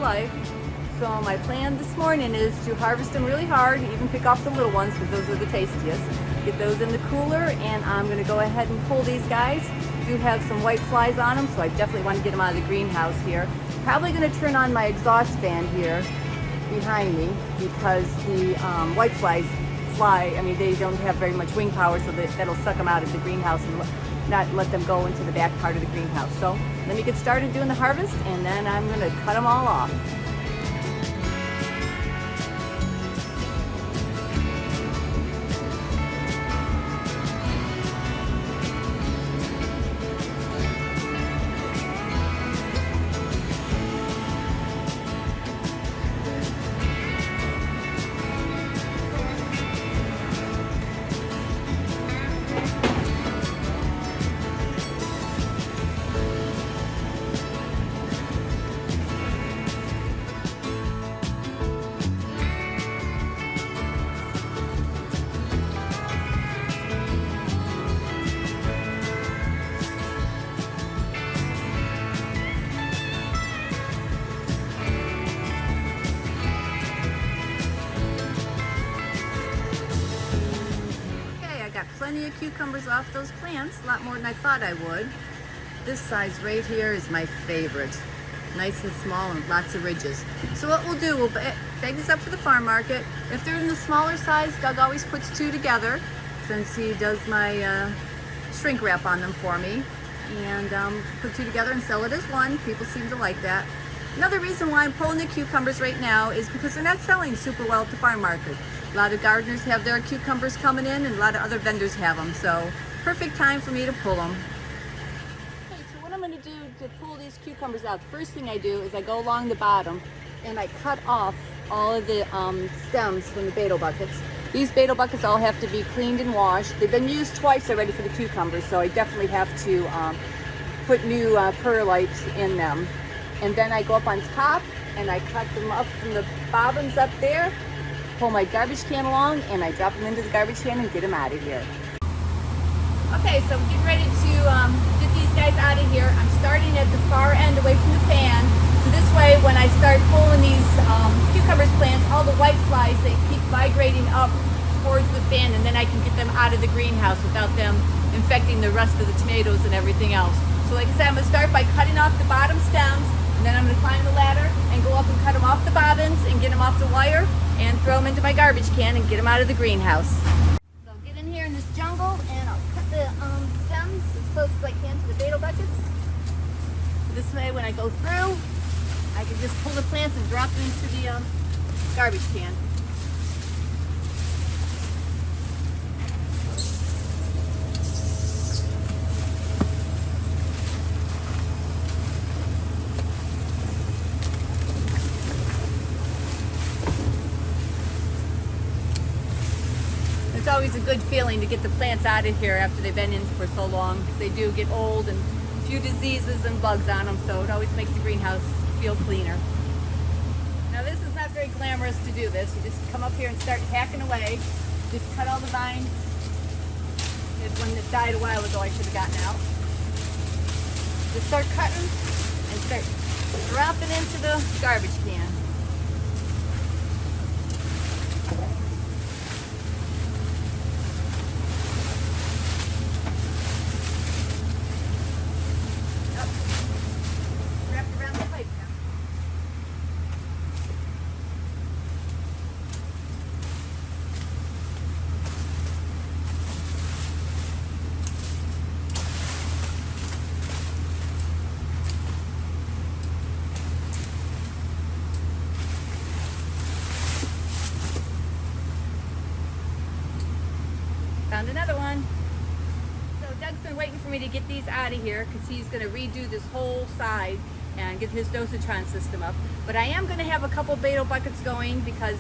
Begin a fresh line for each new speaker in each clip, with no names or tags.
life. So my plan this morning is to harvest them really hard, even pick off the little ones because those are the tastiest. Get those in the cooler, and I'm going to go ahead and pull these guys. Do have some white flies on them, so I definitely want to get them out of the greenhouse here. Probably going to turn on my exhaust fan here behind me because the white flies fly. I mean, they don't have very much wing power, so that'll suck them out of the greenhouse and not let them go into the back part of the greenhouse. So let me get started doing the harvest, and then I'm going to cut them all off. Plenty of cucumbers off those plants, a lot more than I thought I would. This size right here is my favorite. Nice and small and lots of ridges. So what we'll do, we'll bag these up for the farm market. If they're in the smaller size, Doug always puts two together since he does my shrink wrap on them for me. And put two together and sell it as one. People seem to like that. Another reason why I'm pulling the cucumbers right now is because they're not selling super well at the farm market. A lot of gardeners have their cucumbers coming in, and a lot of other vendors have them. So perfect time for me to pull them. Okay, so what I'm going to do to pull these cucumbers out, the first thing I do is I go along the bottom and I cut off all of the stems from the Bato buckets. These Bato buckets all have to be cleaned and washed. They've been used twice already for the cucumbers, so I definitely have to put new perlite in them. And then I go up on top and I cut them up from the bobbins up there, pull my garbage can along, and I drop them into the garbage can and get them out of here. Okay, so I'm getting ready to get these guys out of here. I'm starting at the far end away from the fan. So this way, when I start pulling these cucumbers plants, all the white flies, they keep migrating up towards the fan, and then I can get them out of the greenhouse without them infecting the rest of the tomatoes and everything else. So like I said, I'm going to start by cutting off the bottom stems, and then I'm going to climb the ladder and go up and cut them off the bobbins and get them off the wire and throw them into my garbage can and get them out of the greenhouse. So I'll get in here in this jungle and I'll cut the stems as close as I can to the Bato buckets. So this way when I go through, I can just pull the plants and drop them into the garbage can. It's always a good feeling to get the plants out of here after they've been in for so long, because they do get old and a few diseases and bugs on them, so it always makes the greenhouse feel cleaner. Now this is not very glamorous to do this. You just come up here and start hacking away. Just cut all the vines. This one that died a while ago I should have gotten out. Just start cutting and start dropping into the garbage can. Found another one. So Doug's been waiting for me to get these out of here because he's going to redo this whole side and get his dosatron system up. But I am going to have a couple Bato buckets going because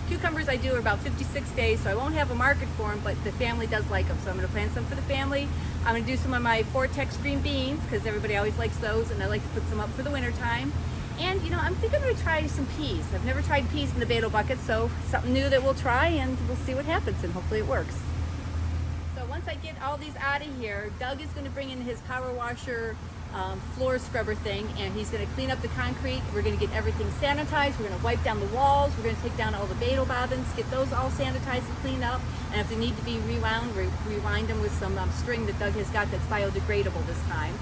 cucumbers I do are about 56 days, so I won't have a market for them, but the family does like them. So I'm going to plant some for the family. I'm going to do some of my Vortex green beans because everybody always likes those, and I like to put some up for the winter time. And you know, I'm thinking I'm going to try some peas. I've never tried peas in the Bato bucket, so something new that we'll try, and we'll see what happens, and hopefully it works. So once I get all these out of here, Doug is going to bring in his power washer floor scrubber thing, and he's going to clean up the concrete. We're going to get everything sanitized. We're going to wipe down the walls. We're going to take down all the Bato bobbins, get those all sanitized and cleaned up. And if they need to be rewound, rewind them with some string that Doug has got that's biodegradable this time.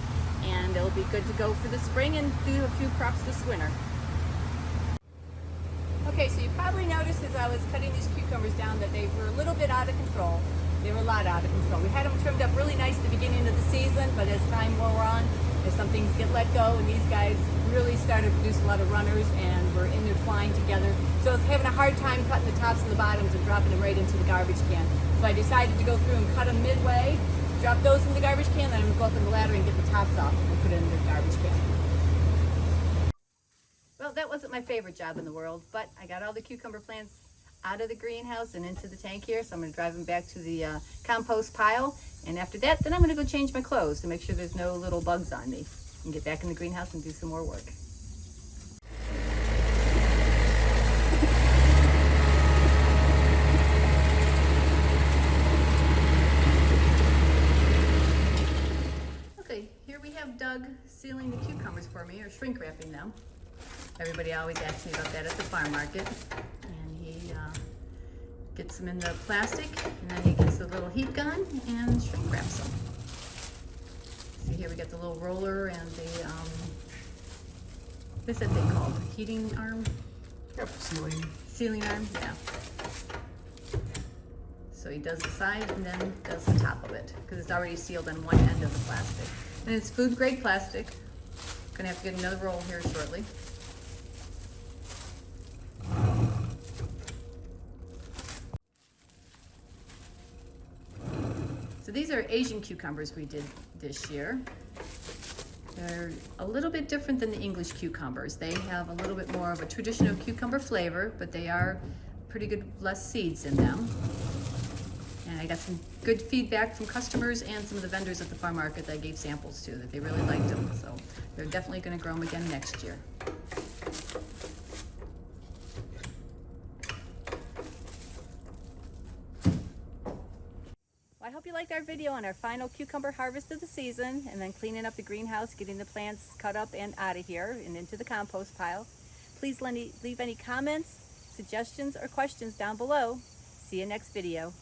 And it'll be good to go for the spring and do a few crops this winter. Okay, so you probably noticed as I was cutting these cucumbers down that they were a little bit out of control. They were a lot out of control. We had them trimmed up really nice at the beginning of the season, but as time wore on, as some things get let go, and these guys really started to produce a lot of runners and were intertwined together. So I was having a hard time cutting the tops and the bottoms and dropping them right into the garbage can. So I decided to go through and cut them midway, drop those in the garbage can, then I'm gonna go up on the ladder and get the tops off and put it in the garbage can. Well, that wasn't my favorite job in the world, but I got all the cucumber plants out of the greenhouse and into the tank here, so I'm going to drive them back to the compost pile, and after that, then I'm going to go change my clothes to make sure there's no little bugs on me and get back in the greenhouse and do some more work. Okay, here we have Doug sealing the cucumbers for me, or shrink wrapping them. Everybody always asks me about that at the farm market. And he gets them in the plastic, and then he gets the little heat gun and shrink wraps them. See here we got the little roller and the, what's that thing called? Heating arm?
Yep, sealing.
Sealing arm, yeah. So he does the side and then does the top of it, because it's already sealed on one end of the plastic. And it's food grade plastic. Gonna have to get another roll here shortly. So these are Asian cucumbers we did this year. They're a little bit different than the English cucumbers. They have a little bit more of a traditional cucumber flavor, but they are pretty good, less seeds in them. And I got some good feedback from customers and some of the vendors at the farm market that I gave samples to, that they really liked them. So they're definitely going to grow them again next year. I hope you liked our video on our final cucumber harvest of the season, and then cleaning up the greenhouse, getting the plants cut up and out of here and into the compost pile. Please leave any comments, suggestions, or questions down below. See you next video.